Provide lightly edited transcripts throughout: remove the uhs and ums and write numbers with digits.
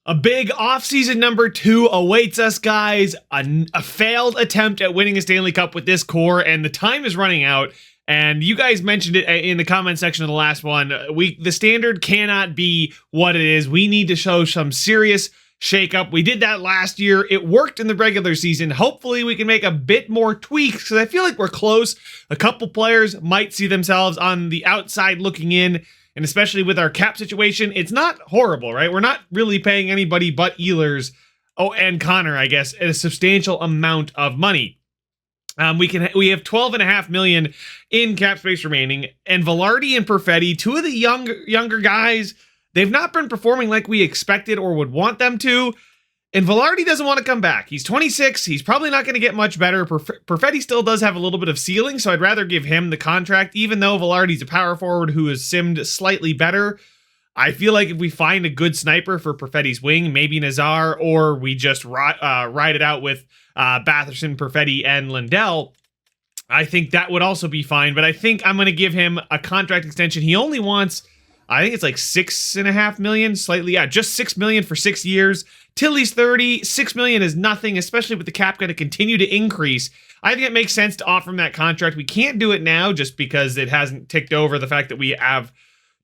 A big offseason number 2 awaits us, guys. A failed attempt at winning a Stanley Cup with this core, and the time is running out. And you guys mentioned it in the comment section of the last one. The standard cannot be what it is. We need to show some serious shakeup. We did that last year. It worked in the regular season. Hopefully we can make a bit more tweaks because I feel like we're close. A couple players might see themselves on the outside looking in. And especially with our cap situation, it's not horrible, right? We're not really paying anybody but Ehlers, and Connor, I guess, a substantial amount of money. We have $12.5 million in cap space remaining, and Velarde and Perfetti, two of the younger guys, they've not been performing like we expected or would want them to. And Velarde doesn't want to come back. He's 26. He's probably not going to get much better. Perfetti still does have a little bit of ceiling, so I'd rather give him the contract, even though Velarde's a power forward who has simmed slightly better. I feel like if we find a good sniper for Perfetti's wing, maybe Nazar, or we just ride it out with Batherson, Perfetti, and Lindell, I think that would also be fine. But I think I'm going to give him a contract extension. He only wants, I think it's like $6.5 million, just $6 million for 6 years. Till he's 30, $6 million is nothing, especially with the cap going to continue to increase. I think it makes sense to offer him that contract. We can't do it now just because it hasn't ticked over the fact that we have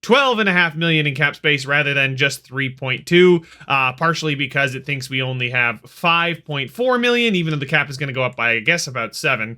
$12.5 million in cap space rather than just 3.2, partially because it thinks we only have 5.4 million, even though the cap is going to go up by, I guess, about 7.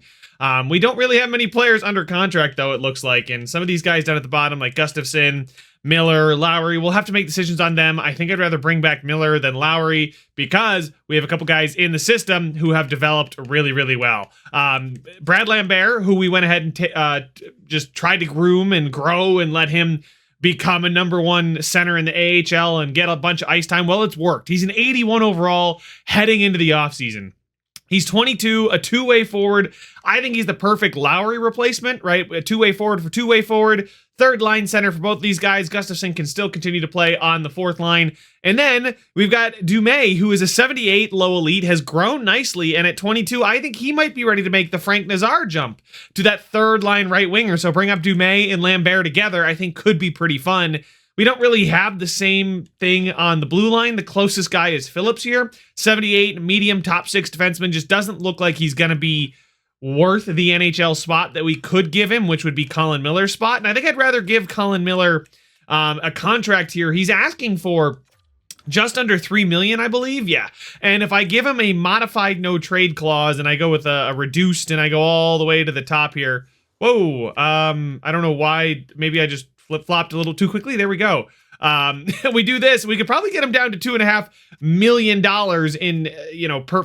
We don't really have many players under contract, though, it looks like, and some of these guys down at the bottom, like Gustafsson, Miller, Lowry, we'll have to make decisions on them. I think I'd rather bring back Miller than Lowry because we have a couple guys in the system who have developed really, really well. Brad Lambert, who we went ahead and just tried to groom and grow and let him become a number 1 center in the AHL and get a bunch of ice time. Well, it's worked. He's an 81 overall heading into the offseason. He's 22, a two-way forward. I think he's the perfect Lowry replacement, right? A two-way forward for two-way forward. Third line center for both these guys. Gustafsson can still continue to play on the fourth line. And then we've got Dumais, who is a 78 low elite, has grown nicely. And at 22, I think he might be ready to make the Frank Nazar jump to that third line right winger. So bring up Dumais and Lambert together, I think could be pretty fun. We don't really have the same thing on the blue line. The closest guy is Phillips here. 78, medium, top 6 defenseman. Just doesn't look like he's going to be worth the NHL spot that we could give him, which would be Colin Miller's spot. And I think I'd rather give Colin Miller a contract here. He's asking for just under $3 million, I believe. Yeah. And if I give him a modified no trade clause and I go with a reduced and I go all the way to the top here. Whoa. I don't know why. Maybe I just flip-flopped a little too quickly. There we go. We do this, we could probably get him down to $2.5 million in,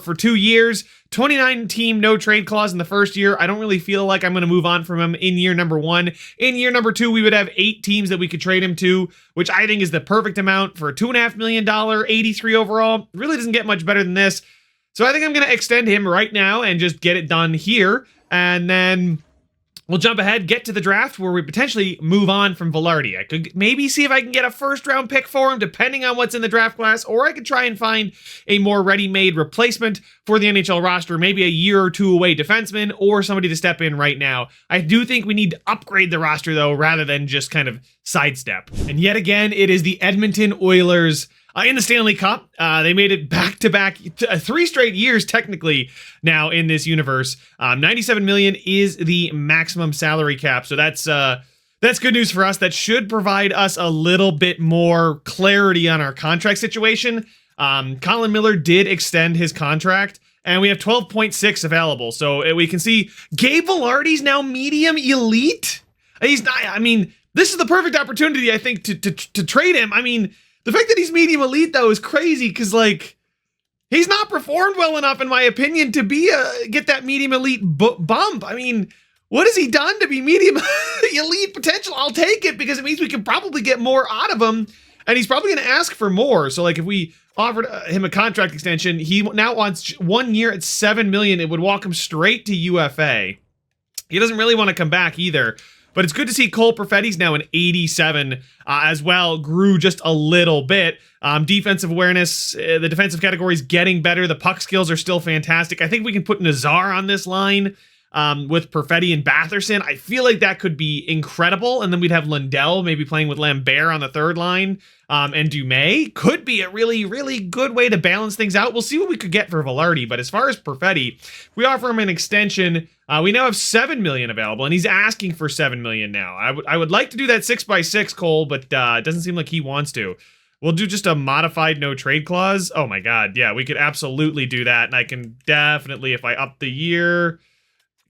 for 2 years, 29 team no trade clause in the first year. I don't really feel like I'm going to move on from him in year number 1. In year number 2, we would have 8 teams that we could trade him to, which I think is the perfect amount for a $2.5 million, 83 overall. Really doesn't get much better than this. So I think I'm going to extend him right now and just get it done here. And then we'll jump ahead, get to the draft where we potentially move on from Velarde. I could maybe see if I can get a first-round pick for him, depending on what's in the draft class, or I could try and find a more ready-made replacement for the NHL roster, maybe a year or 2 away defenseman, or somebody to step in right now. I do think we need to upgrade the roster, though, rather than just kind of sidestep. And yet again, it is the Edmonton Oilers in the Stanley Cup. They made it back-to-back, 3 straight years, technically, now in this universe. $97 million is the maximum salary cap, so that's good news for us. That should provide us a little bit more clarity on our contract situation. Colin Miller did extend his contract, and we have 12.6 available, so we can see Gabe Velarde's now medium elite. He's not, this is the perfect opportunity, I think, to trade him. The fact that he's medium elite, though, is crazy because, he's not performed well enough, in my opinion, to get that medium elite bump. What has he done to be medium elite potential? I'll take it because it means we can probably get more out of him, and he's probably going to ask for more. So, if we offered him a contract extension, he now wants 1 year at $7 million. It would walk him straight to UFA. He doesn't really want to come back either. But it's good to see Cole Perfetti's now an 87 as well, grew just a little bit. Defensive awareness, the defensive category is getting better. The puck skills are still fantastic. I think we can put Nazar on this line. with Perfetti and Batherson. I feel like that could be incredible. And then we'd have Lundell maybe playing with Lambert on the third line. And Dumais could be a really, really good way to balance things out. We'll see what we could get for Velarde. But as far as Perfetti, if we offer him an extension, we now have $7 million available, and he's asking for $7 million now. I would like to do that 6x6, Cole, but it doesn't seem like he wants to. We'll do just a modified no trade clause. Oh my God, yeah, we could absolutely do that. And I can definitely, if I up the year,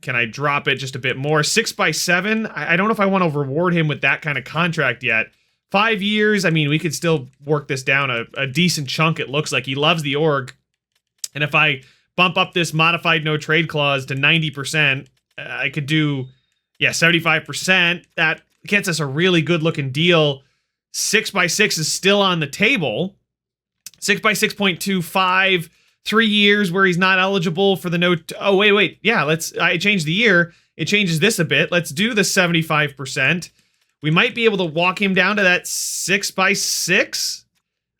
can I drop it just a bit more? 6x7. I don't know if I want to reward him with that kind of contract yet. 5 years, I mean, we could still work this down a decent chunk, it looks like. He loves the org. And if I bump up this modified no trade clause to 90%, I could do, 75%. That gets us a really good looking deal. 6x6 is still on the table. 6x6.25, 3 years where he's not eligible for the no. Oh, wait. Yeah, I changed the year. It changes this a bit. Let's do the 75%. We might be able to walk him down to that 6x6.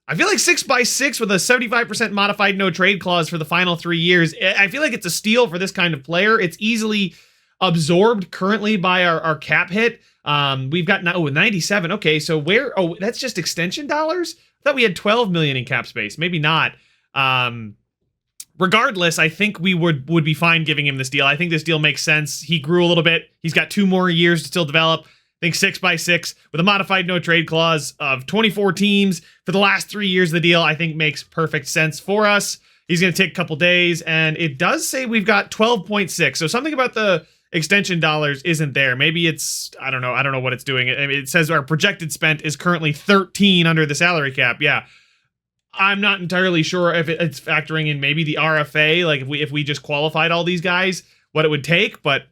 I feel like 6x6 with a 75% modified no trade clause for the final 3 years. I feel like it's a steal for this kind of player. It's easily absorbed currently by our cap hit. We've got 97. Okay, so where? Oh, that's just extension dollars? I thought we had 12 million in cap space. Maybe not. Regardless, I think we would be fine giving him this deal. I think this deal makes sense. He grew a little bit. He's got 2 more years to still develop. I think 6x6 with a modified no trade clause of 24 teams for the last 3 years of the deal, I think makes perfect sense for us. He's going to take a couple days, and it does say we've got 12.6. So something about the extension dollars isn't there. Maybe it's, I don't know what it's doing. It says our projected spent is currently 13 under the salary cap. Yeah. I'm not entirely sure if it's factoring in maybe the RFA, like if we just qualified all these guys, what it would take, but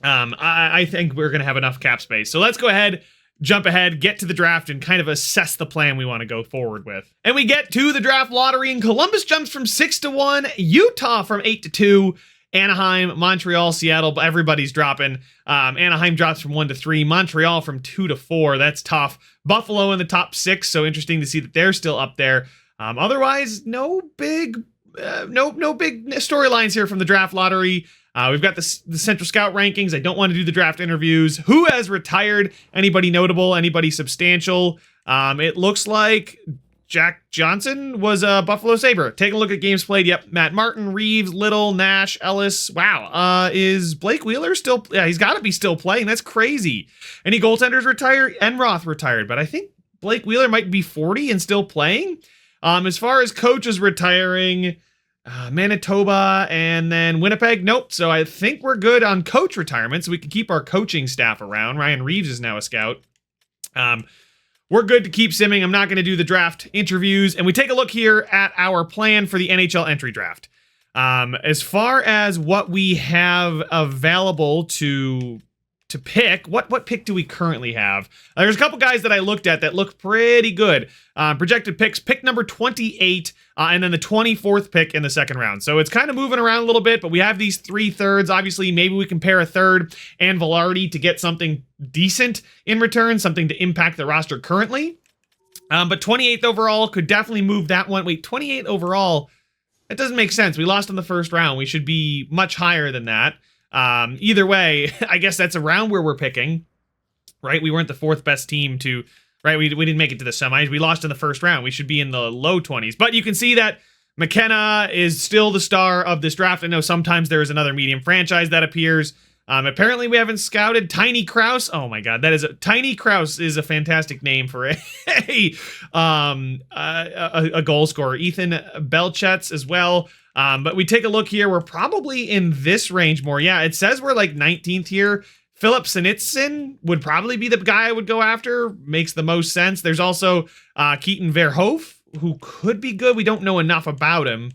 I think we're going to have enough cap space. So let's go ahead, jump ahead, get to the draft, and kind of assess the plan we want to go forward with. And we get to the draft lottery, and Columbus jumps from 6-1, Utah from 8-2, Anaheim, Montreal, Seattle, but everybody's dropping. Anaheim drops from 1-3, Montreal from 2-4. That's tough. Buffalo in the top 6, so interesting to see that they're still up there. Otherwise, no big storylines here from the draft lottery. We've got the Central Scout rankings. I don't want to do the draft interviews. Who has retired? Anybody notable? Anybody substantial? It looks like Jack Johnson was a Buffalo Sabre. Take a look at games played. Yep, Matt Martin, Reeves, Little, Nash, Ellis. Wow. Is Blake Wheeler still? Yeah, he's got to be still playing. That's crazy. Any goaltenders retired? Enroth retired, but I think Blake Wheeler might be 40 and still playing. As far as coaches retiring, Manitoba and then Winnipeg. Nope. So I think we're good on coach retirement, so we can keep our coaching staff around. Ryan Reeves is now a scout. We're good to keep simming. I'm not going to do the draft interviews. And we take a look here at our plan for the NHL entry draft. As far as what we have available to pick, what pick do we currently have? There's a couple guys that I looked at that look pretty good. Projected picks, pick number 28, and then the 24th pick in the second round. So it's kind of moving around a little bit, but we have these 3 thirds. Obviously, maybe we can pair a third and Velarde to get something decent in return, something to impact the roster currently. But 28th overall could definitely move that one. Wait, 28th overall? That doesn't make sense. We lost in the first round. We should be much higher than that. Either way, I guess that's around where we're picking, right? We weren't the 4th best team to, right? We didn't make it to the semis. We lost in the first round. We should be in the low 20s, but you can see that McKenna is still the star of this draft. I know sometimes there is another medium franchise that appears. Apparently we haven't scouted Tiny Kraus. Oh my God, Tiny Kraus is a fantastic name for a goal scorer. Ethan Belchetz as well. But we take a look here. We're probably in this range more. Yeah, it says we're like 19th here. Philip Sinitsyn would probably be the guy I would go after. Makes the most sense. There's also Keaton Verhoef, who could be good. We don't know enough about him.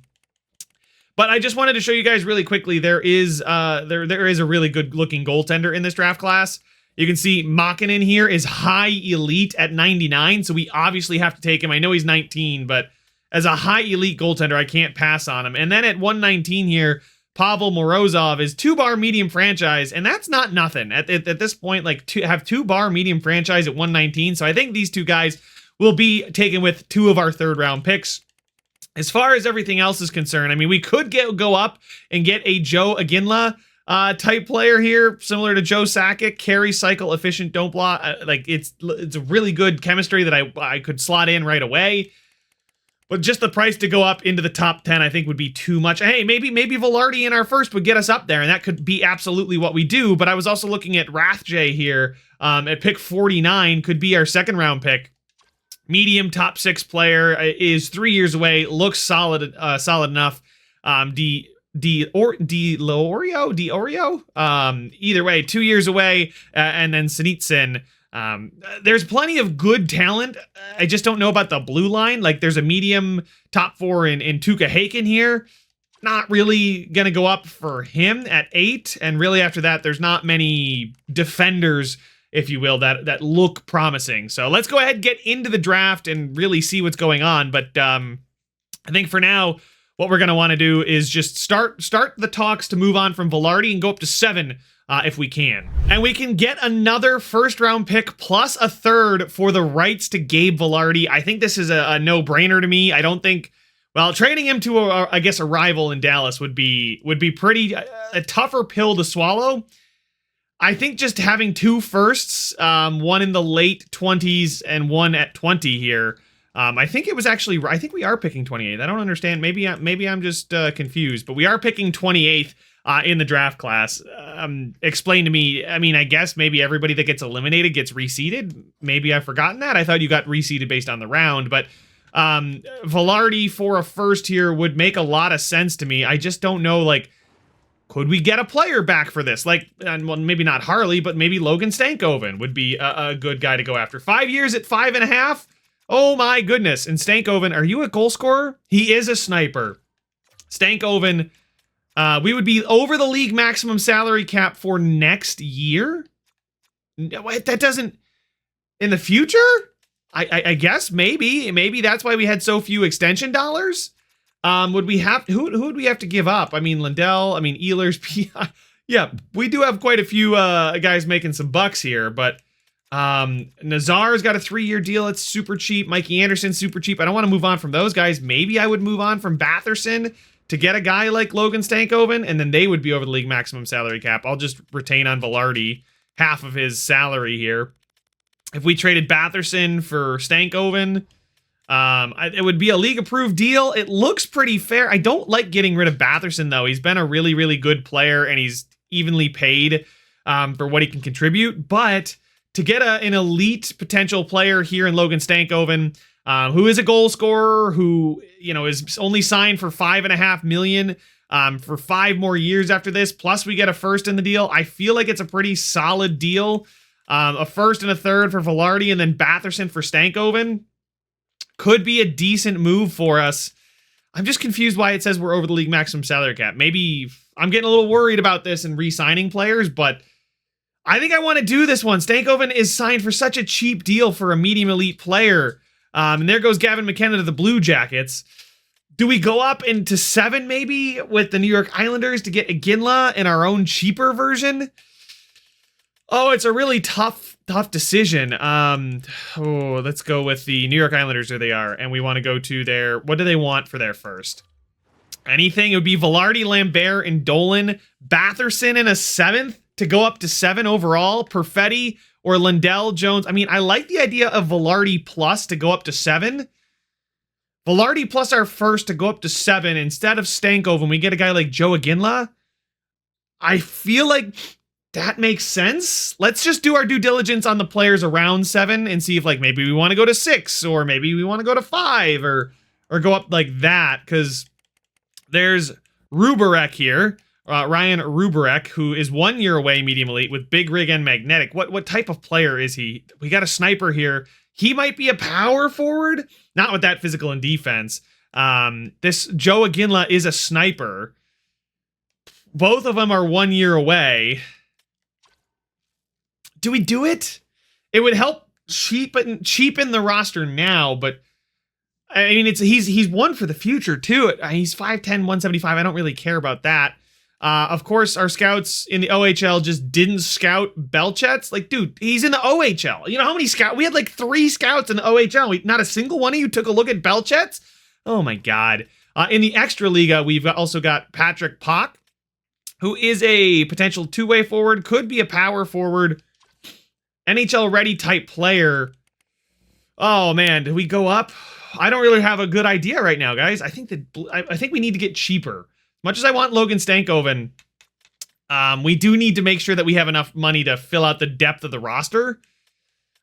But I just wanted to show you guys really quickly. There is a really good looking goaltender in this draft class. You can see Makinen here is high elite at 99. So we obviously have to take him. I know he's 19, but as a high elite goaltender, I can't pass on him. And then at 119 here, Pavel Morozov is 2-bar medium franchise, and that's not nothing. At this point, like have 2-bar medium franchise at 119. So I think these two guys will be taken with 2 of our 3rd round picks. As far as everything else is concerned, I mean, we could go up and get a Joe Aginla. type player here, similar to Joe Sakic, carry, cycle, efficient, don't block. Like it's a really good chemistry that I could slot in right away. But just the price to go up into the top 10, I think would be too much. Hey, maybe Velarde in our first would get us up there, and that could be absolutely what we do. But I was also looking at Rathje here at pick 49, could be our second round pick. Medium top 6 player, is 3 years away, looks solid, solid enough. Diorio? Either way, 2 years away, and then Sinitsyn. There's plenty of good talent. I just don't know about the blue line. Like, there's a medium top 4 in Tuukka Haken here. Not really going to go up for him at 8. And really after that, there's not many defenders, if you will, that look promising. So let's go ahead and get into the draft and really see what's going on. But I think for now, what we're going to want to do is just start the talks to move on from Velarde and go up to 7 if we can. And we can get another first round pick plus a third for the rights to Gabe Velarde. I think this is a no-brainer to me. I don't think, well, trading him to I guess a rival in Dallas would be pretty a tougher pill to swallow. I think just having 2 firsts, one in the late 20s and one at 20 here. I think it was actually, I think we are picking 28th. I don't understand. Maybe I'm just confused, but we are picking 28th in the draft class. Explain to me, I mean, I guess maybe everybody that gets eliminated gets reseeded. Maybe I've forgotten that. I thought you got reseeded based on the round, but Velarde for a first here would make a lot of sense to me. I just don't know, like, could we get a player back for this? Like, well, maybe not Harley, but maybe Logan Stankoven would be a good guy to go after. 5 years at 5.5. Oh my goodness. And Stankoven, are you a goal scorer? He is a sniper. Stankoven, we would be over the league maximum salary cap for next year? That doesn't... In the future? I guess maybe that's why we had so few extension dollars. Would we have... Who would we have to give up? I mean, Lindell, I mean, Ehlers, yeah, we do have quite a few guys making some bucks here, but... Nazar's got a 3-year deal. It's super cheap. Mikey Anderson, super cheap. I don't want to move on from those guys. Maybe I would move on from Batherson to get a guy like Logan Stankoven, and then they would be over the league maximum salary cap. I'll just retain on Velarde half of his salary here. If we traded Batherson for Stankoven, it would be a league-approved deal. It looks pretty fair. I don't like getting rid of Batherson, though. He's been a really, really good player, and he's evenly paid for what he can contribute, but... to get an elite potential player here in Logan Stankoven, who is a goal scorer, who, you know, is only signed for $5.5 million for 5 more years after this, plus we get a first in the deal. I feel like it's a pretty solid deal. A first and a third for Velarde, and then Batherson for Stankoven could be a decent move for us. I'm just confused why it says we're over the league maximum salary cap. Maybe I'm getting a little worried about this and re-signing players, but I think I want to do this one. Stankoven is signed for such a cheap deal for a medium elite player. And there goes Gavin McKenna to the Blue Jackets. Do we go up into 7 maybe with the New York Islanders to get Iginla in our own cheaper version? Oh, it's a really tough decision. Let's go with the New York Islanders, where they are. And we want to go to their... What do they want for their first? Anything? It would be Velarde, Lambert, and Dolan. Batherson in a 7th? To go up to 7 overall, Perfetti or Lindell Jones. I mean, I like the idea of Velarde plus to go up to 7. Velarde plus our first to go up to 7 instead of Stankoven. We get a guy like Joe Iginla. I feel like that makes sense. Let's just do our due diligence on the players around 7 and see if, like, maybe we want to go to 6 or maybe we want to go to 5 or go up like that, because there's Ruberek here. Ryan Ruberek, who is 1 year away, medium elite, with big rig and magnetic. What type of player is he? We got a sniper here. He might be a power forward, not with that physical and defense. This Joe Iginla is a sniper. Both of them are 1 year away. Do we do it? It would help cheapen the roster now, but I mean, he's one for the future too. He's 5'10", 175. I don't really care about that. Of course, our scouts in the OHL just didn't scout Belchets. Like, dude, he's in the OHL. You know how many scouts? We had like 3 scouts in the OHL. Not a single one of you took a look at Belchets? Oh my God. In the Extra Liga, we've also got Patrick Pock, who is a potential two-way forward, could be a power forward, NHL ready type player. Oh man, do we go up? I don't really have a good idea right now, guys. I think we need to get cheaper. Much as I want Logan Stankoven, we do need to make sure that we have enough money to fill out the depth of the roster.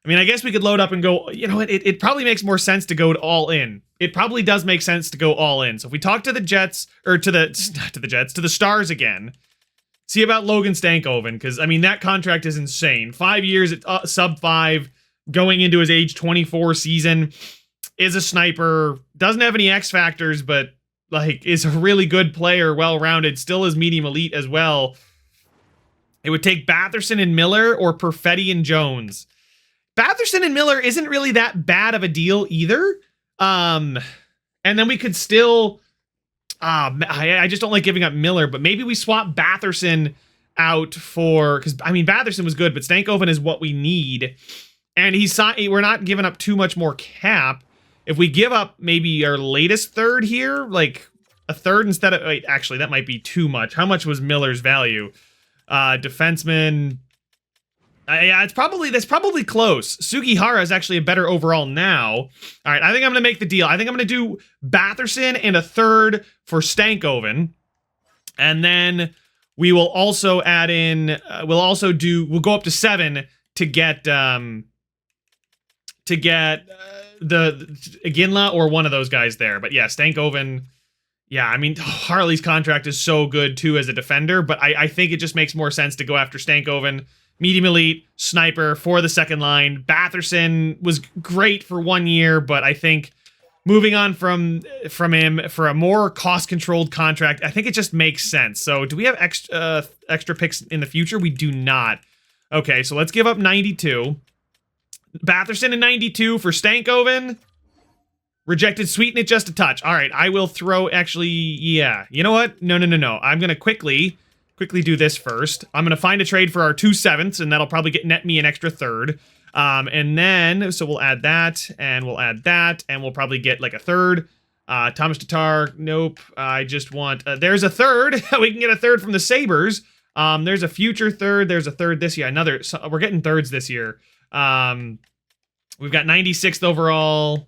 I mean, I guess we could load up and go, you know what, it probably makes more sense to go all in. It probably does make sense to go all in. So if we talk to the Jets, or to the Stars again, see about Logan Stankoven, because, I mean, that contract is insane. 5 years at sub 5, going into his age 24 season, is a sniper, doesn't have any X factors, but, like, is a really good player, well-rounded, still is medium elite as well. It would take Batherson and Miller or Perfetti and Jones. Batherson and Miller isn't really that bad of a deal either. And then we could still... I just don't like giving up Miller, but maybe we swap Batherson out for... Because, I mean, Batherson was good, but Stankoven is what we need. And we're not giving up too much more cap. If we give up maybe our latest third here, like a third instead of... Wait, actually, that might be too much. How much was Miller's value? Defenseman... yeah, that's probably close. Sugihara is actually a better overall now. All right, I think I'm going to make the deal. I think I'm going to do Batherson and a third for Stankoven. And then we will also add in, we'll go up to 7 to get the Iginla or one of those guys there. But yeah, Stankoven, yeah, I mean, Harley's contract is so good too as a defender, but I think it just makes more sense to go after Stankoven. Medium elite, sniper for the second line. Batherson was great for 1 year, but I think moving on from him for a more cost-controlled contract, I think it just makes sense. So do we have extra picks in the future? We do not. Okay, so let's give up 92. Batherson and 92 for Stankoven. Rejected, sweeten it just a touch. All right, I will throw, actually, yeah. You know what? No. I'm going to quickly do this first. I'm going to find a trade for our 2 7ths, and that'll probably net me an extra third. And then, so we'll add that, and we'll add that, and we'll probably get like a third. Thomas Tatar, nope. I just want, there's a third. We can get a third from the Sabres. There's a future third. There's a third this year. We're getting thirds this year. We've got 96th overall,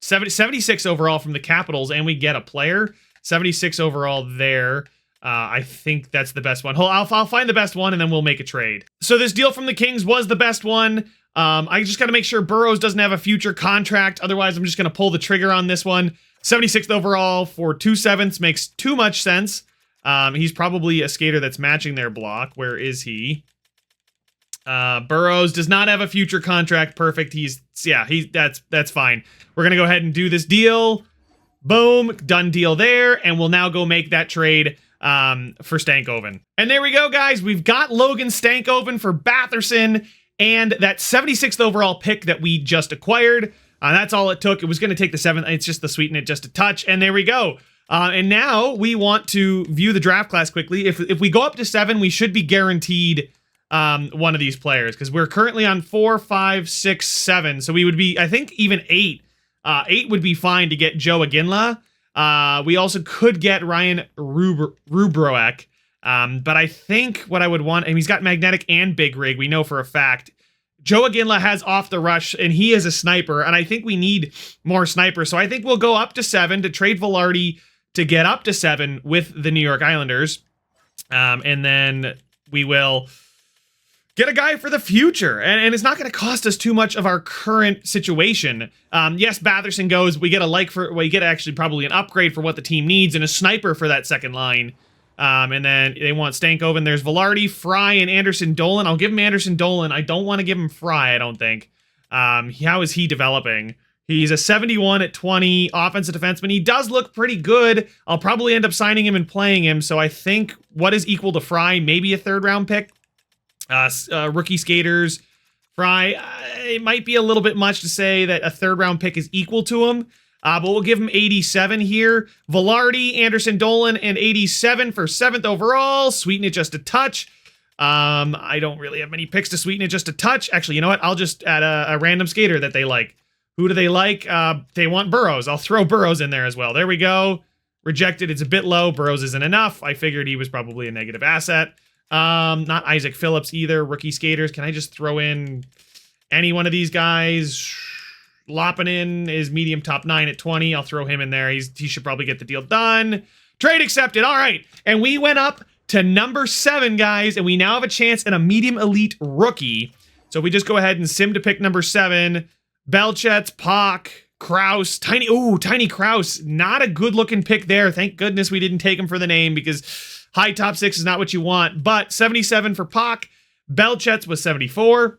76 overall from the Capitals, and we get a player. 76 overall there. I think that's the best one. I'll find the best one, and then we'll make a trade. So this deal from the Kings was the best one. I just got to make sure Burrows doesn't have a future contract. Otherwise, I'm just going to pull the trigger on this one. 76th overall for 2 7ths makes too much sense. He's probably a skater that's matching their block. Where is he? Burrows does not have a future contract. Perfect. That's fine. We're going to go ahead and do this deal. Boom. Done deal there. And we'll now go make that trade for Stankoven. And there we go, guys. We've got Logan Stankoven for Batherson and that 76th overall pick that we just acquired. That's all it took. It was going to take the 7th. It's just the sweeten it just a touch. And there we go. And now we want to view the draft class quickly. If we go up to 7, we should be guaranteed one of these players, because we're currently on 4, 5, 6, 7. So we would be, I think, even 8. 8 would be fine to get Joe Iginla. We also could get Ryan Rubroek, but I think what I would want, and he's got magnetic and big rig, we know for a fact. Joe Iginla has off the rush, and he is a sniper, and I think we need more snipers, so I think we'll go up to 7 to trade Velarde to get up to 7 with the New York Islanders, and then we will get a guy for the future, and it's not going to cost us too much of our current situation. Yes, Batherson goes. We get we get actually probably an upgrade for what the team needs and a sniper for that second line. And then they want Stankoven. There's Velarde, Fry, and Anderson Dolan. I'll give him Anderson Dolan. I don't want to give him Fry, I don't think. How is he developing? He's a 71 at 20 offensive defenseman. He does look pretty good. I'll probably end up signing him and playing him. So I think what is equal to Fry? Maybe a 3rd round pick. Rookie skaters. Fry, it might be a little bit much to say that a 3rd round pick is equal to him. But we'll give him 87 here. Velarde, Anderson Dolan, and 87 for 7th overall. Sweeten it just a touch. I don't really have many picks to sweeten it just a touch. Actually, you know what? I'll just add a random skater that they like. Who do they like? They want Burrows. I'll throw Burrows in there as well. There we go. Rejected. It's a bit low. Burrows isn't enough. I figured he was probably a negative asset. Not Isaac Phillips either. Rookie skaters. Can I just throw in any one of these guys? Loppinen is medium top 9 at 20. I'll throw him in there. He should probably get the deal done. Trade accepted. All right. And we went up to number 7, guys, and we now have a chance at a medium elite rookie. So we just go ahead and sim to pick number 7. Belchets, Pock, Kraus, Tiny Kraus. Not a good looking pick there. Thank goodness we didn't take him for the name, because high top 6 is not what you want. But 77 for Pock. Belchets was 74,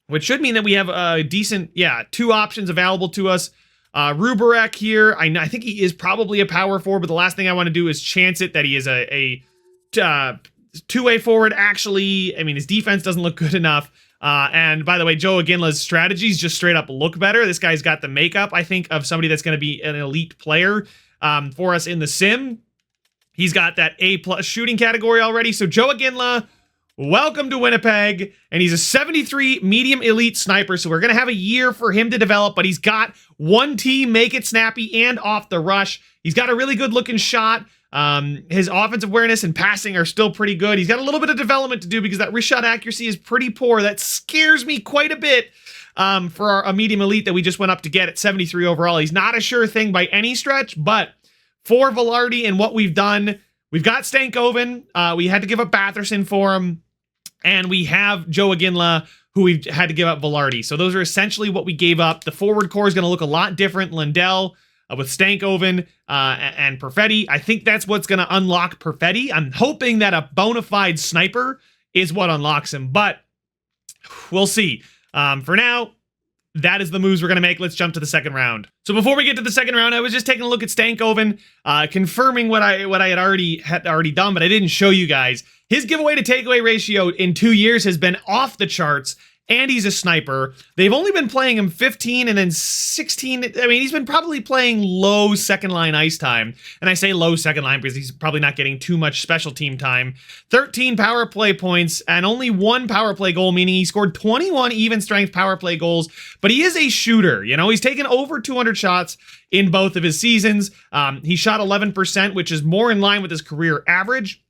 which should mean that we have a decent, 2 options available to us. Ruberek here, I think he is probably a power forward, but the last thing I want to do is chance it that he is a two-way forward. Actually, I mean, his defense doesn't look good enough. And by the way, Joe Aginla's strategies just straight up look better. This guy's got the makeup, I think, of somebody that's going to be an elite player for us in the sim. He's got that A+ shooting category already. So Joe Aginla, welcome to Winnipeg, and he's a 73 medium elite sniper, so we're going to have a year for him to develop, but he's got one team, make it snappy and off the rush. He's got a really good looking shot. His offensive awareness and passing are still pretty good. He's got a little bit of development to do because that wrist shot accuracy is pretty poor. That scares me quite a bit for a medium elite that we just went up to get at 73 overall. He's not a sure thing by any stretch, but for Velarde and what we've done, we've got Stankoven. We had to give up Batherson for him. And we have Joe Aginla, who we've had to give up Velarde. So those are essentially what we gave up. The forward core is going to look a lot different. Lindell with Stankoven and Perfetti. I think that's what's going to unlock Perfetti. I'm hoping that a bona fide sniper is what unlocks him, but we'll see. For now, that is the moves we're going to make. Let's jump to the second round. So before we get to the second round, I was just taking a look at Stankoven, confirming what I had already done, but I didn't show you guys. His giveaway to takeaway ratio in 2 years has been off the charts, and he's a sniper. They've only been playing him 15 and then 16. I mean, he's been probably playing low second line ice time. And I say low second line because he's probably not getting too much special team time. 13 power play points and only 1 power play goal, meaning he scored 21 even strength power play goals. But he is a shooter. You know, he's taken over 200 shots in both of his seasons. He shot 11%, which is more in line with his career average.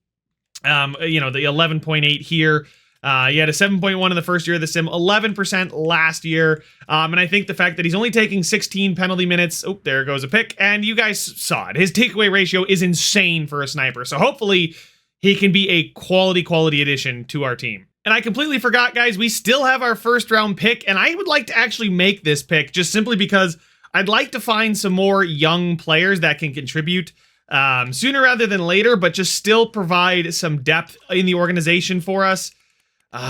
You know, the 11.8 here. He had a 7.1 in the first year of the sim, 11% last year. And I think the fact that he's only taking 16 penalty minutes, oh, there goes a pick, and you guys saw it. His takeaway ratio is insane for a sniper. So hopefully he can be a quality addition to our team. And I completely forgot, guys, we still have our first round pick, and I would like to actually make this pick just simply because I'd like to find some more young players that can contribute sooner rather than later, but just still provide some depth in the organization for us.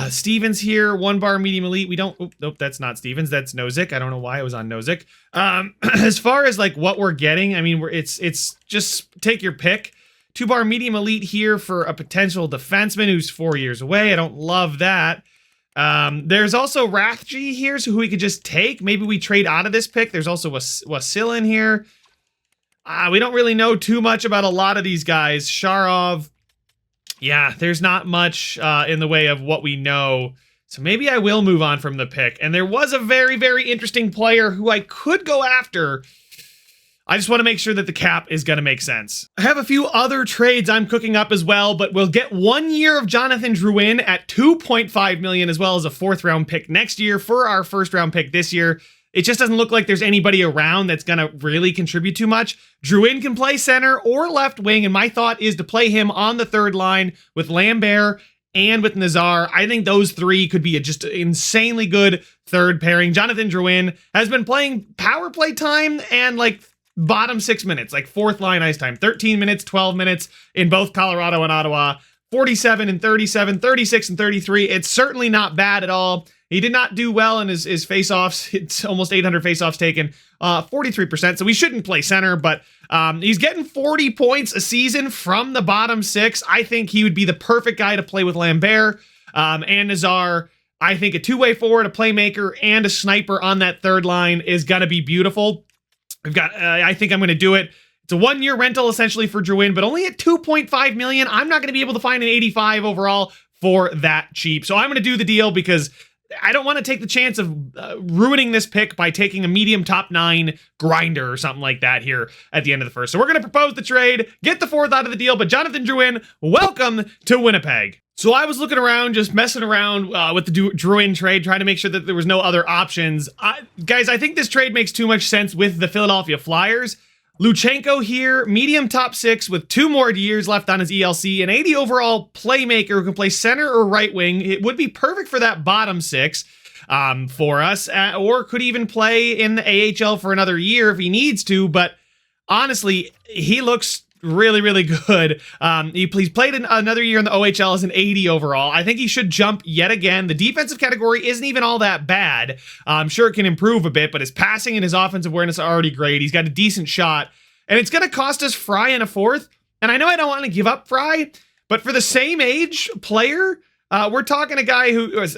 Stevens here, 1 bar medium elite. We don't, nope, that's not Stevens. That's Nozick. I don't know why I was on Nozick. As far as like what we're getting, I mean, it's just take your pick. 2 bar medium elite here for a potential defenseman who's 4 years away. I don't love that. There's also Rathje here, so who we could just take. Maybe we trade out of this pick. There's also Wasil in here. We don't really know too much about a lot of these guys. Sharov. Yeah, there's not much in the way of what we know. So maybe I will move on from the pick. And there was a very, very interesting player who I could go after. I just want to make sure that the cap is going to make sense. I have a few other trades I'm cooking up as well, but we'll get 1 year of Jonathan Drouin at $2.5 million, as well as a 4th round pick next year for our 1st round pick this year. It just doesn't look like there's anybody around that's going to really contribute too much. Drouin can play center or left wing, and my thought is to play him on the 3rd line with Lambert and with Nazar. I think those 3 could be a just insanely good 3rd pairing. Jonathan Drouin has been playing power play time and like bottom 6 minutes, like 4th line ice time, 13 minutes, 12 minutes in both Colorado and Ottawa, 47 and 37, 36 and 33. It's certainly not bad at all. He did not do well in his face-offs. It's almost 800 face-offs taken, 43%. So we shouldn't play center, but he's getting 40 points a season from the bottom 6. I think he would be the perfect guy to play with Lambert and Nazar. I think a 2-way forward, a playmaker, and a sniper on that 3rd line is going to be beautiful. We've got, I think I'm going to do it. It's a 1-year rental essentially for Drouin, but only at $2.5 million. I'm not going to be able to find an 85 overall for that cheap. So I'm going to do the deal because I don't want to take the chance of ruining this pick by taking a medium top 9 grinder or something like that here at the end of the first. So we're going to propose the trade, get the 4th out of the deal, but Jonathan Drouin, welcome to Winnipeg. So I was looking around, just messing around with the Drouin trade, trying to make sure that there was no other options. Guys, I think this trade makes too much sense with the Philadelphia Flyers. Luchenko here, medium top 6 with 2 more years left on his ELC, an 80 overall playmaker who can play center or right wing. It would be perfect for that bottom 6 for us, or could even play in the AHL for another year if he needs to, but honestly, he looks really, really good. He's played another year in the OHL as an 80 overall. I think he should jump yet again. The defensive category isn't even all that bad. I'm sure it can improve a bit, but his passing and his offensive awareness are already great. He's got a decent shot, and it's going to cost us Fry in a 4th. And I know I don't want to give up Fry, but for the same age player, we're talking a guy who is,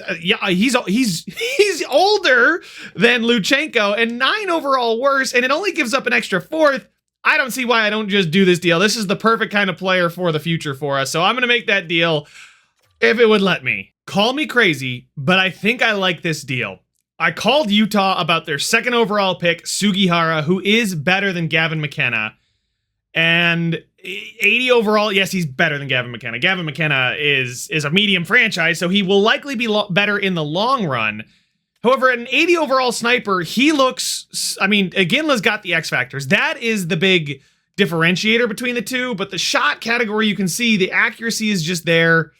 he's older than Luchenko and 9 overall worse, and it only gives up an extra 4th. I don't see why I don't just do this deal. This is the perfect kind of player for the future for us. So I'm going to make that deal if it would let me. Call me crazy, but I think I like this deal. I called Utah about their 2nd overall pick, Sugihara, who is better than Gavin McKenna. And 80 overall, yes, he's better than Gavin McKenna. Gavin McKenna is a medium franchise, so he will likely be better in the long run. However, an 80 overall sniper, he looks, I mean, Iginla's got the X factors. That is the big differentiator between the two, but the shot category, you can see the accuracy is just there,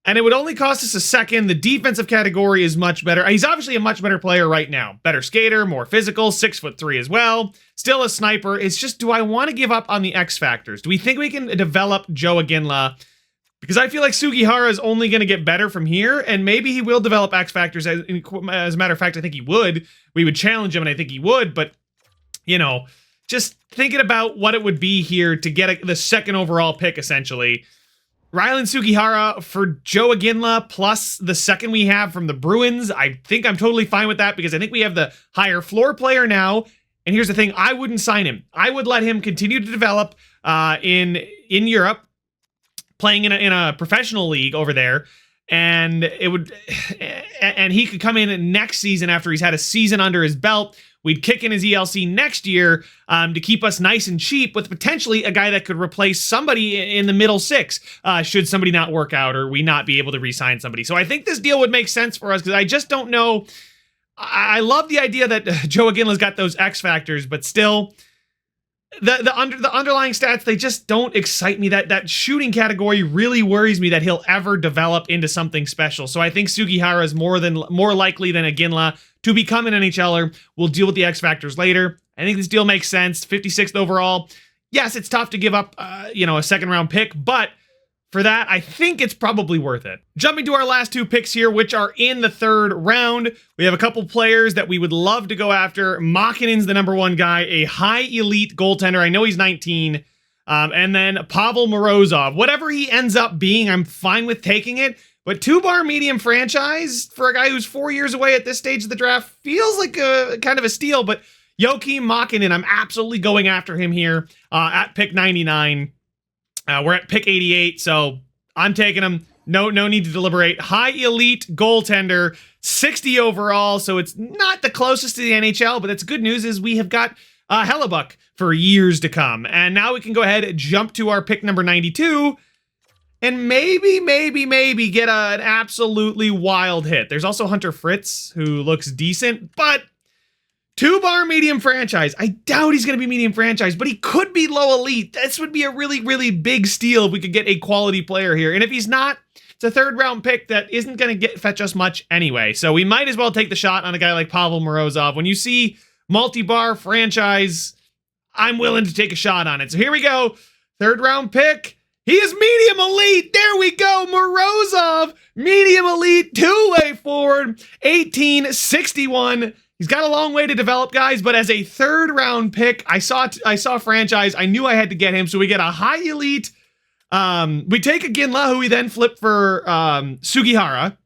and it would only cost us a 2nd. The defensive category is much better. He's obviously a much better player right now. Better skater, more physical, 6'3" as well. Still a sniper. It's just, do I want to give up on the X factors? Do we think we can develop Joe Iginla? Because I feel like Sugihara is only going to get better from here, and maybe he will develop X factors. As a matter of fact, I think he would. We would challenge him, and I think he would. But, you know, just thinking about what it would be here to get the 2nd overall pick, essentially. Rylan Sugihara for Joe Iginla plus the 2nd we have from the Bruins. I think I'm totally fine with that because I think we have the higher floor player now. And here's the thing, I wouldn't sign him. I would let him continue to develop in Europe, playing in a professional league over there, and he could come in next season after he's had a season under his belt. We'd kick in his ELC next year to keep us nice and cheap with potentially a guy that could replace somebody in the middle 6 should somebody not work out or we not be able to re-sign somebody. So I think this deal would make sense for us because I just don't know. I love the idea that Joe Iginla's got those X factors, but still, the underlying stats, they just don't excite me. That shooting category really worries me that he'll ever develop into something special. So I think Sugihara is more likely than Iginla to become an NHLer. We'll deal with the X factors later. I think this deal makes sense. 56th overall. Yes, it's tough to give up a 2nd round pick, but for that, I think it's probably worth it. Jumping to our last 2 picks here, which are in the 3rd round. We have a couple players that we would love to go after. Makkinen's the number 1 guy, a high elite goaltender. I know he's 19. And then Pavel Morozov. Whatever he ends up being, I'm fine with taking it. But 2-bar medium franchise for a guy who's 4 years away at this stage of the draft feels like a kind of a steal. But Joakim Makinen, I'm absolutely going after him here at pick 99. We're at pick 88, so I'm taking him. No need to deliberate. High elite goaltender, 60 overall, so it's not the closest to the NHL, but it's good news is we have got Hellebuck for years to come. And now we can go ahead and jump to our pick number 92 and maybe get an absolutely wild hit. There's also Hunter Fritz, who looks decent, but 2-bar medium franchise. I doubt he's going to be medium franchise, but he could be low elite. This would be a really, really big steal if we could get a quality player here. And if he's not, it's a 3rd round pick that isn't going to fetch us much anyway. So we might as well take the shot on a guy like Pavel Morozov. When you see multi-bar franchise, I'm willing to take a shot on it. So here we go. 3rd round pick. He is medium elite. There we go. Morozov, medium elite, 2-way forward, 1861. He's got a long way to develop, guys, but as a 3rd round pick, I saw franchise. I knew I had to get him, so we get a high elite. We take Iginla, who we then flip for Sugihara.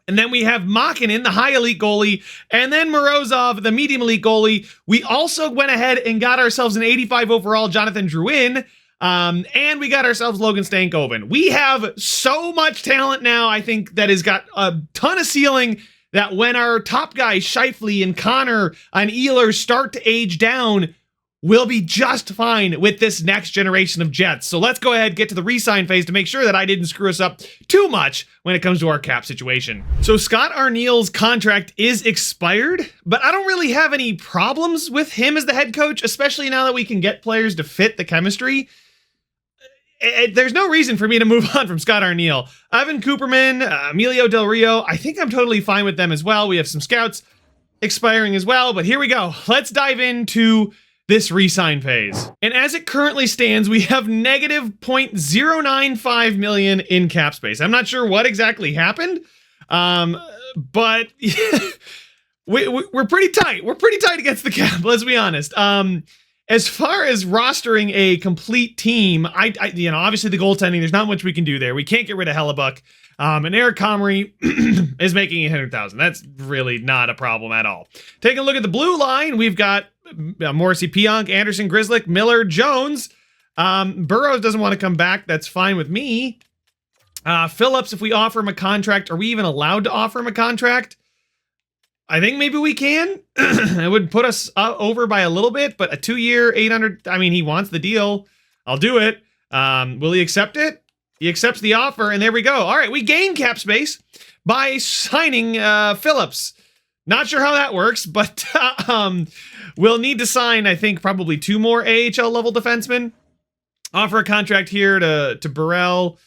And then we have Makinen, the high elite goalie, and then Morozov, the medium elite goalie. We also went ahead and got ourselves an 85 overall Jonathan Drouin, and we got ourselves Logan Stankoven. We have so much talent now, I think, that has got a ton of ceiling that when our top guys, Scheifele and Connor and Ehlers, start to age down, we'll be just fine with this next generation of Jets. So let's go ahead and get to the re-sign phase to make sure that I didn't screw us up too much when it comes to our cap situation. So Scott Arniel's contract is expired, but I don't really have any problems with him as the head coach, especially now that we can get players to fit the chemistry. There's no reason for me to move on from Scott Arniel. Ivan Cooperman, Emilio Del Rio, I think I'm totally fine with them as well. We have some scouts expiring as well, but here we go. Let's dive into this re-sign phase. And as it currently stands, we have negative 0.095 million in cap space. I'm not sure what exactly happened, but we're pretty tight. We're pretty tight against the cap, let's be honest. As far as rostering a complete team, obviously the goaltending, there's not much we can do there. We can't get rid of Hellebuck. And Eric Comrie is making 800,000. That's really not a problem at all. Taking a look at the blue line, we've got Morrissey, Pionk, Anderson, Grzelcyk, Miller, Jones. Burrows doesn't want to come back. That's fine with me. Phillips, if we offer him a contract, are we even allowed to offer him a contract? I think maybe we can. It would put us over by a little bit, but a 2-year, 800, I mean, he wants the deal. I'll do it. Will he accept it? He accepts the offer, and there we go. All right, we gain cap space by signing Phillips. Not sure how that works, but we'll need to sign, I think, probably 2 more AHL-level defensemen. Offer a contract here to Burrell.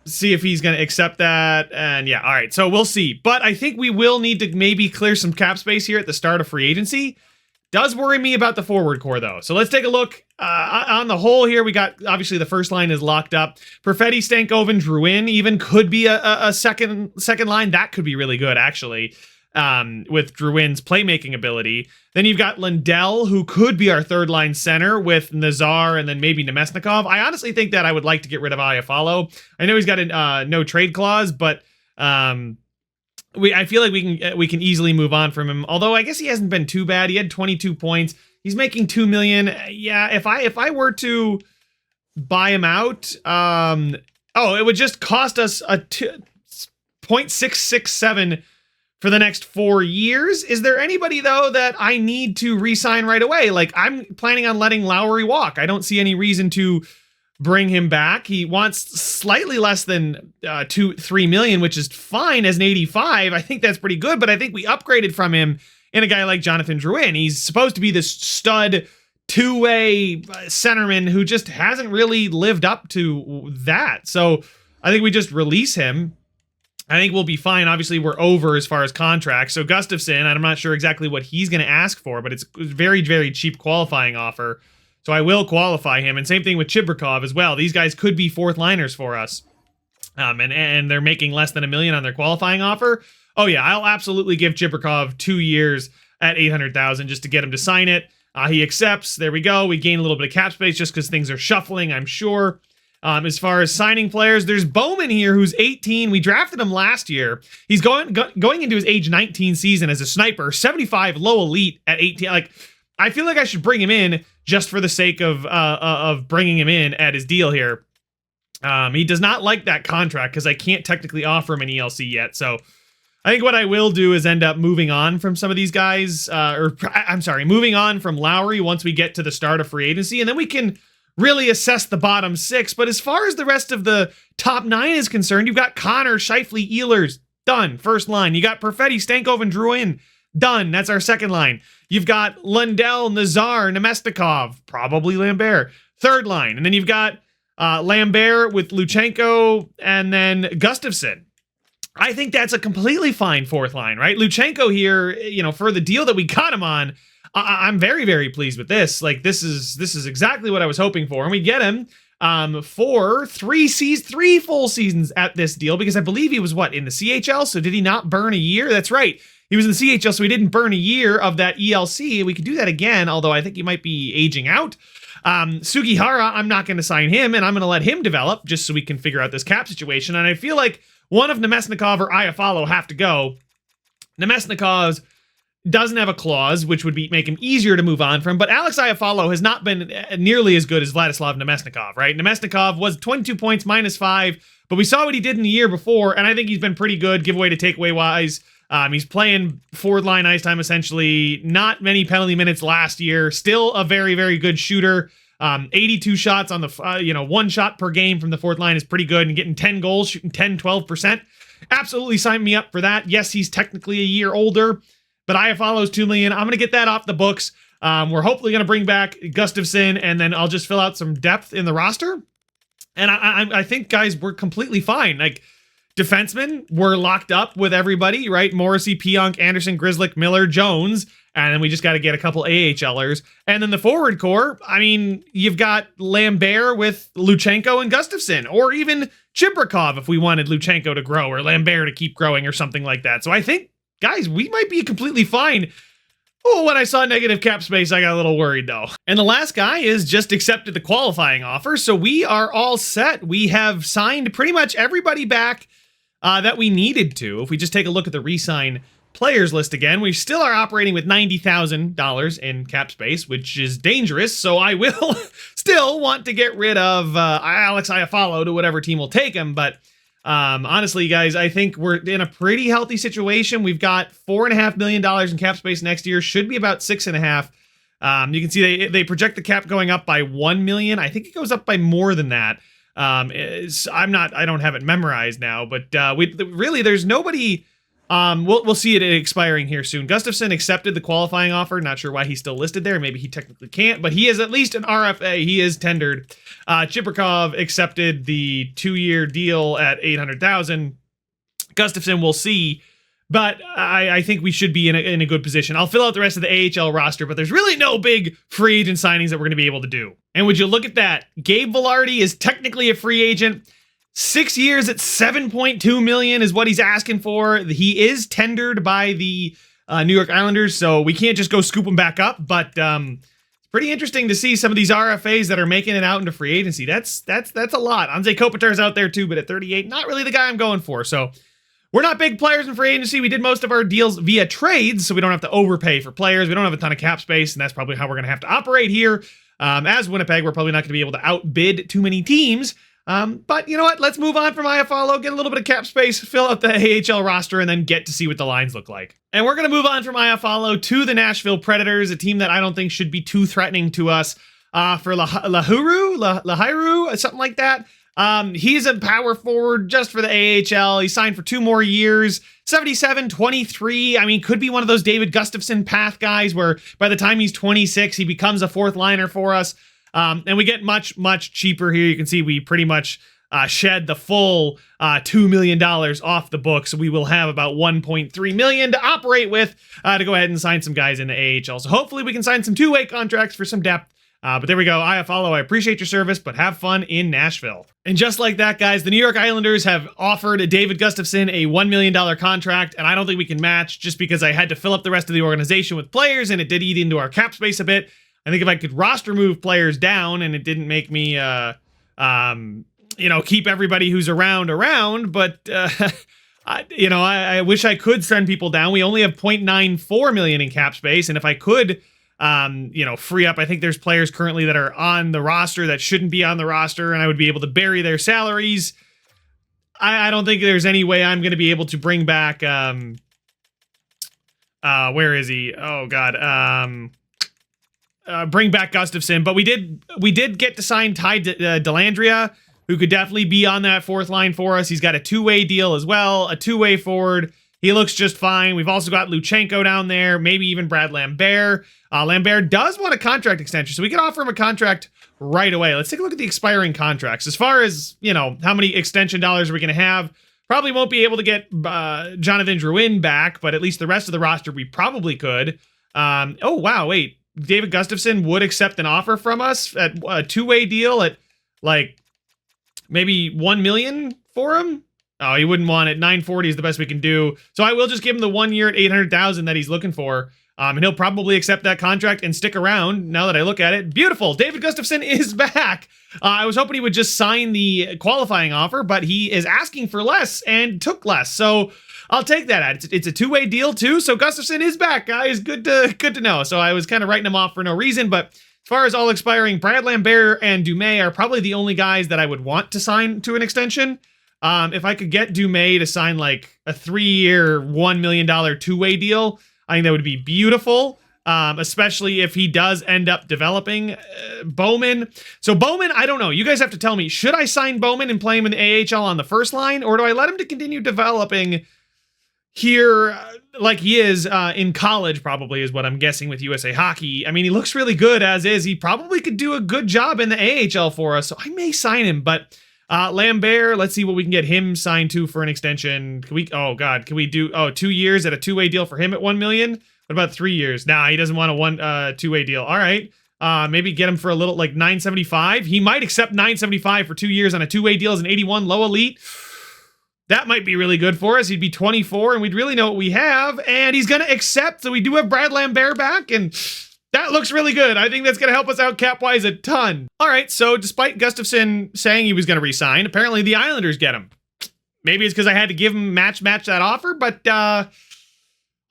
See if he's going to accept that. And yeah, all right, so we'll see. But I think we will need to maybe clear some cap space here at the start of free agency. Does worry me about the forward core, though. So let's take a look. On the whole here, we got, obviously, the first line is locked up. Perfetti, Stankoven, Drouin even could be a second line. That could be really good, actually, with Drouin's playmaking ability. Then you've got Lindell, who could be our third-line center with Nazar and then maybe Nemesnikov. I honestly think that I would like to get rid of Iafallo. I know he's got a no-trade clause, but I feel like we can easily move on from him. Although I guess he hasn't been too bad. He had 22 points. He's making $2 million. Yeah, if I were to buy him out, it would just cost us a 0.667 for the next 4 years. Is there anybody, though, that I need to re-sign right away? Like, I'm planning on letting Lowry walk. I don't see any reason to bring him back. He wants slightly less than 3 million, which is fine as an 85. I think that's pretty good, but I think we upgraded from him in a guy like Jonathan Drouin. He's supposed to be this stud two-way centerman who just hasn't really lived up to that. So I think we just release him. I think we'll be fine. Obviously, we're over as far as contracts. So Gustafsson, I'm not sure exactly what he's going to ask for, but it's very, very cheap qualifying offer. So I will qualify him. And same thing with Chibrikov as well. These guys could be fourth liners for us. And they're making less than $1 million on their qualifying offer. Oh yeah, I'll absolutely give Chibrikov 2 years at 800,000 just to get him to sign it. He accepts. There we go. We gain a little bit of cap space just because things are shuffling, I'm sure. As far as signing players, there's Bowman here, who's 18. We drafted him last year. He's going into his age 19 season as a sniper, 75 low elite at 18. Like, I feel like I should bring him in just for the sake of bringing him in at his deal here. He does not like that contract because I can't technically offer him an ELC yet. So I think what I will do is end up moving on from some of these guys, moving on from Lowry once we get to the start of free agency, and then we can really assess the bottom 6. But as far as the rest of the top 9 is concerned, you've got Connor, Scheifele, Ehlers, done, first line. You got Perfetti, Stankoven, Drouin, done, that's our second line. You've got Lundell, Nazar, Nemesnikov, probably Lambert, third line. And then you've got Lambert with Luchenko and then Gustafsson. I think that's a completely fine fourth line, right? Luchenko here, for the deal that we got him on, I'm very, very pleased with this. Like, this is exactly what I was hoping for. And we get him for 3 full seasons at this deal, because I believe he was, in the CHL? So did he not burn a year? That's right. He was in the CHL, so he didn't burn a year of that ELC. We could do that again, although I think he might be aging out. Sugihara, I'm not going to sign him, and I'm going to let him develop just so we can figure out this cap situation. And I feel like one of Nemesnikov or Iafallo have to go. Nemesnikov's doesn't have a clause, which would make him easier to move on from. But Alex Iafallo has not been nearly as good as Vladislav Nemesnikov, right? Nemesnikov was 22 points, -5, but we saw what he did in the year before, and I think he's been pretty good, giveaway to takeaway wise. He's playing forward line ice time, essentially. Not many penalty minutes last year. Still a very, very good shooter. 82 shots on the, 1 shot per game from the fourth line is pretty good. And getting 10 goals, shooting 12%. Absolutely sign me up for that. Yes, he's technically a year older, but Iafallo's $2 million. I'm going to get that off the books. We're hopefully going to bring back Gustafsson, and then I'll just fill out some depth in the roster. And I think, guys, we're completely fine. Like, defensemen, we're locked up with everybody, right? Morrissey, Pionk, Anderson, Grzelcyk, Miller, Jones. And then we just got to get a couple AHLers. And then the forward core, I mean, you've got Lambert with Luchenko and Gustafsson, or even Chibrikov if we wanted Luchenko to grow, or Lambert to keep growing, or something like that. So I think, guys, we might be completely fine. Oh, when I saw negative cap space, I got a little worried, though. And the last guy is just accepted the qualifying offer, so we are all set. We have signed pretty much everybody back that we needed to. If we just take a look at the re-sign players list again, we still are operating with $90,000 in cap space, which is dangerous, so I will still want to get rid of Alex Iafallo to whatever team will take him, but honestly, guys, I think we're in a pretty healthy situation. We've got $4.5 million in cap space next year. Should be about 6.5. You can see they project the cap going up by 1 million. I think it goes up by more than that. I don't have it memorized now, but really there's nobody. We'll see it expiring here soon. Gustafsson accepted the qualifying offer. Not sure why he's still listed there. Maybe he technically can't, but he is at least an RFA. He is tendered. Chibrikov accepted the 2-year deal at $800,000. Gustafsson, we'll see, but I think we should be in a good position. I'll fill out the rest of the AHL roster, but there's really no big free agent signings that we're going to be able to do. And would you look at that? Gabe Vilardi is technically a free agent. 6 years at $7.2 million is what he's asking for. He is tendered by the New York Islanders, so we can't just go scoop him back up. But it's pretty interesting to see some of these RFAs that are making it out into free agency. That's a lot. Anze Kopitar's out there too, but at 38, not really the guy I'm going for. So we're not big players in free agency. We did most of our deals via trades, so we don't have to overpay for players. We don't have a ton of cap space, and that's probably how we're going to have to operate here. As Winnipeg, we're probably not going to be able to outbid too many teams. But you know what? Let's move on from Iafallo, get a little bit of cap space, fill out the AHL roster, and then get to see what the lines look like. And we're going to move on from Iafallo to the Nashville Predators, a team that I don't think should be too threatening to us. For Lahairu, something like that. He's a power forward just for the AHL. He signed for 2 more years. 77, 23. I mean, could be one of those David Gustafsson path guys where by the time he's 26, he becomes a fourth liner for us. And we get much, much cheaper here. You can see we pretty much shed the full $2 million off the books. So we will have about $1.3 million to operate with to go ahead and sign some guys in the AHL. So hopefully we can sign some 2-way contracts for some depth. But there we go. Iafallo, I appreciate your service, but have fun in Nashville. And just like that, guys, the New York Islanders have offered David Gustafsson a $1 million contract, and I don't think we can match just because I had to fill up the rest of the organization with players, and it did eat into our cap space a bit. I think if I could roster move players down and it didn't make me, keep everybody who's around, but, I wish I could send people down. We only have $0.94 million in cap space. And if I could, free up, I think there's players currently that are on the roster that shouldn't be on the roster, and I would be able to bury their salaries. I don't think there's any way I'm going to be able to bring back, where is he? Oh God. Bring back Gustafsson, but we did get to sign Ty Dellandrea, who could definitely be on that fourth line for us. He's got a 2-way deal as well, a 2-way forward. He looks just fine. We've also got Luchenko down there, maybe even Brad Lambert. Lambert does want a contract extension, so we can offer him a contract right away. Let's take a look at the expiring contracts. As far as, how many extension dollars we're going to have, probably won't be able to get Jonathan Drouin back, but at least the rest of the roster we probably could. Oh, wow, wait. David Gustafsson would accept an offer from us at a 2-way deal at like maybe $1 million for him. Oh, he wouldn't want it. $940 is the best we can do. So I will just give him the 1 year at $800,000 that he's looking for. And he'll probably accept that contract and stick around now that I look at it. Beautiful. David Gustafsson is back. I was hoping he would just sign the qualifying offer, but he is asking for less and took less. So I'll take that. It's a 2-way deal too. So Gustafsson is back, guys. Good to know. So I was kind of writing him off for no reason, but as far as all expiring, Brad Lambert and Dumais are probably the only guys that I would want to sign to an extension. If I could get Dumais to sign like a 3-year, $1 million two-way deal, I think that would be beautiful. Especially if he does end up developing Bowman. So Bowman, I don't know. You guys have to tell me, should I sign Bowman and play him in the AHL on the first line, or do I let him to continue developing here like he is in college, probably is what I'm guessing with USA Hockey. I mean, he looks really good as is. He probably could do a good job in the AHL for us, so I may sign him. But Lambert, let's see what we can get him signed to for an extension. Can we, can we do 2 years at a two-way deal for him at $1 million? What about 3 years? Nah, he doesn't want a two-way deal. All right. Maybe get him for a little, like $975. He might accept $975 for 2 years on a two-way deal as an 81 low elite. That might be really good for us. He'd be 24, and we'd really know what we have. And he's going to accept, so we do have Brad Lambert back, and that looks really good. I think that's going to help us out cap-wise a ton. All right, so despite Gustafsson saying he was going to resign, apparently the Islanders get him. Maybe it's because I had to give him match that offer, but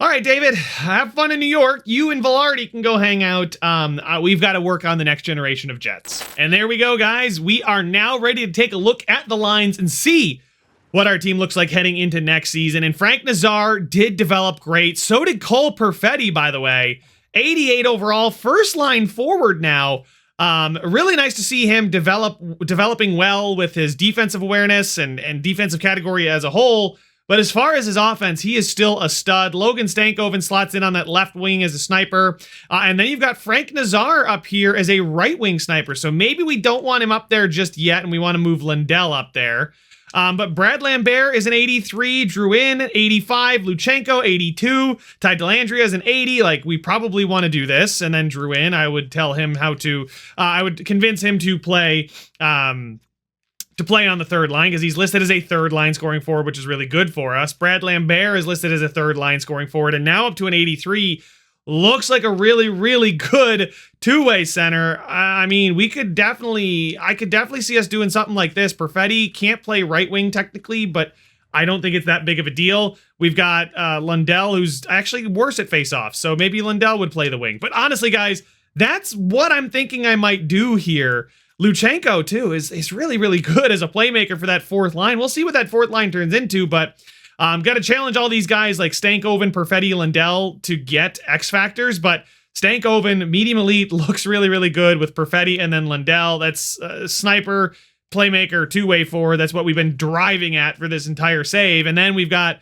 all right, David, have fun in New York. You and Velarde can go hang out. We've got to work on the next generation of Jets. And there we go, guys. We are now ready to take a look at the lines and see what our team looks like heading into next season. And Frank Nazar did develop great. So did Cole Perfetti, by the way. 88 overall, first line forward now. Really nice to see him developing well with his defensive awareness and defensive category as a whole. But as far as his offense, he is still a stud. Logan Stankoven slots in on that left wing as a sniper. And then you've got Frank Nazar up here as a right wing sniper. So maybe we don't want him up there just yet, and we want to move Lundell up there. But Brad Lambert is an 83, Drouin 85, Luchenko 82, Ty Dellandrea is an 80. Like, we probably want to do this. And then Drouin, I would tell him how to, I would convince him to play on the third line, because he's listed as a third line scoring forward, which is really good for us. Brad Lambert is listed as a third line scoring forward, and now up to an 83. Looks like a really, really good two-way center. I mean, I could definitely see us doing something like this. Perfetti can't play right wing technically, but I don't think it's that big of a deal. We've got Lundell, who's actually worse at face-offs, so maybe Lundell would play the wing. But honestly, guys, that's what I'm thinking I might do here. Luchenko, too, is really, really good as a playmaker for that fourth line. We'll see what that fourth line turns into, but got to challenge all these guys like Stankoven, Perfetti, Lundell to get X factors, but Stankoven, medium elite, looks really, really good with Perfetti, and then Lundell, that's sniper, playmaker, two-way forward. That's what we've been driving at for this entire save. And then we've got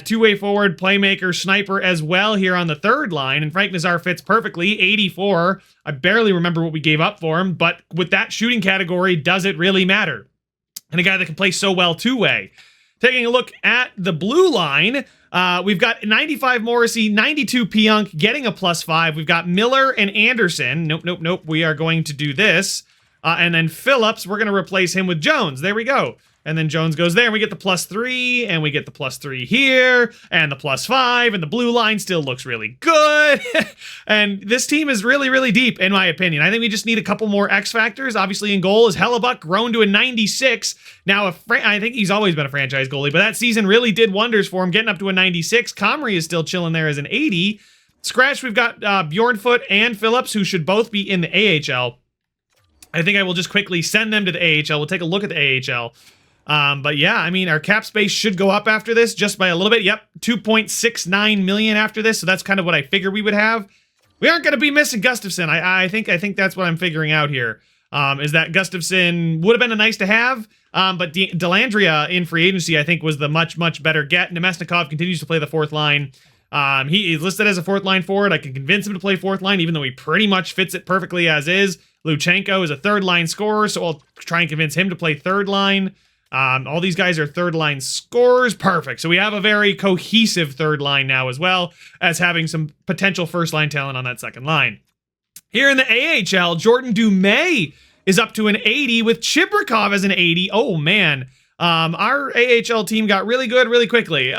two-way forward, playmaker, sniper as well here on the third line, and Frank Nazar fits perfectly, 84. I barely remember what we gave up for him, but with that shooting category, does it really matter? And a guy that can play so well two-way. Taking a look at the blue line, we've got 95 Morrissey, 92 Pionk, getting a +5. We've got Miller and Anderson. Nope. We are going to do this. And then Phillips, we're going to replace him with Jones. There we go. And then Jones goes there, and we get the +3, and we get the +3 here, and the +5, and the blue line still looks really good. And this team is really, really deep, in my opinion. I think we just need a couple more X factors. Obviously, in goal is Hellebuck, grown to a 96. Now, I think he's always been a franchise goalie, but that season really did wonders for him, getting up to a 96. Comrie is still chilling there as an 80. Scratch, we've got Bjornfoot and Phillips, who should both be in the AHL. I think I will just quickly send them to the AHL. We'll take a look at the AHL. But yeah, I mean, our cap space should go up after this just by a little bit. Yep, 2.69 million after this. So that's kind of what I figured we would have. We aren't going to be missing Gustafsson. I think that's what I'm figuring out here. Is that Gustafsson would have been a nice to have. But Dellandrea in free agency, I think, was the much, much better get. Nemesnikov continues to play the fourth line. He is listed as a fourth line forward. I can convince him to play fourth line, even though he pretty much fits it perfectly as is. Luchenko is a third line scorer, so I'll try and convince him to play third line. All these guys are third line scorers. Perfect. So we have a very cohesive third line now, as well as having some potential first line talent on that second line. Here in the AHL, Jordan Dumais is up to an 80 with Chibrikov as an 80. Oh man. Our AHL team got really good really quickly.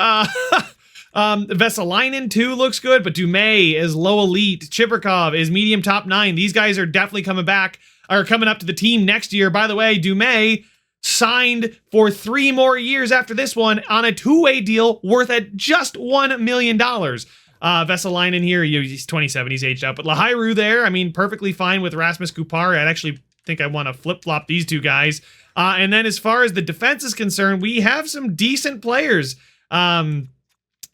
Vesalainen too looks good, but Dumais is low elite. Chibrikov is medium top 9. These guys are definitely coming up to the team next year. By the way, Dumais signed for 3 more years after this one on a two-way deal worth at just $1 million. Vesalainen here, he's 27, he's aged out. But Lahairu there, I mean, perfectly fine with Rasmus Kupari. I'd actually think I want to flip-flop these two guys. And then as far as the defense is concerned, we have some decent players.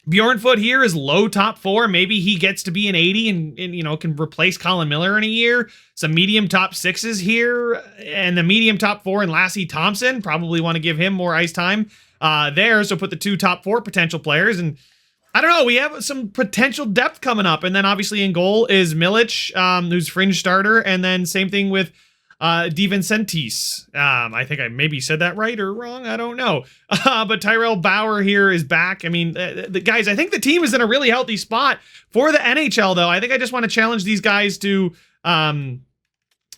Bjornfoot here is low top 4. Maybe he gets to be an 80 and you know, can replace Colin Miller in a year. Some medium top 6s here, and the medium top 4 and Lassie Thompson. Probably want to give him more ice time there. So put the 2 top 4 potential players. And I don't know, we have some potential depth coming up. And then obviously in goal is Milic, who's fringe starter. And then same thing with DiVincentis. I think I maybe said that right or wrong. I don't know. But Tyrell Bauer here is back. I mean, the guys, I think the team is in a really healthy spot for the NHL, though. I think I just want to challenge these guys to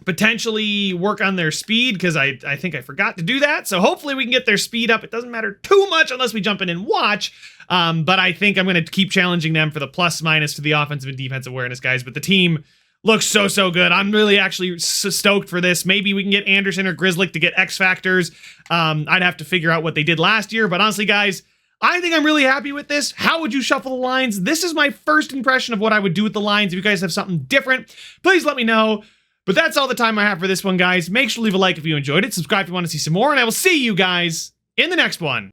potentially work on their speed, because I think I forgot to do that. So hopefully we can get their speed up. It doesn't matter too much unless we jump in and watch. But I think I'm going to keep challenging them for the plus minus to the offensive and defensive awareness, guys. But the team looks so good. I'm really actually stoked for this. Maybe we can get Anderson or Grizzlick to get X factors. I'd have to figure out what they did last year. But honestly, guys, I think I'm really happy with this. How would you shuffle the lines? This is my first impression of what I would do with the lines. If you guys have something different, please let me know. But that's all the time I have for this one, guys. Make sure to leave a like if you enjoyed it. Subscribe if you want to see some more. And I will see you guys in the next one.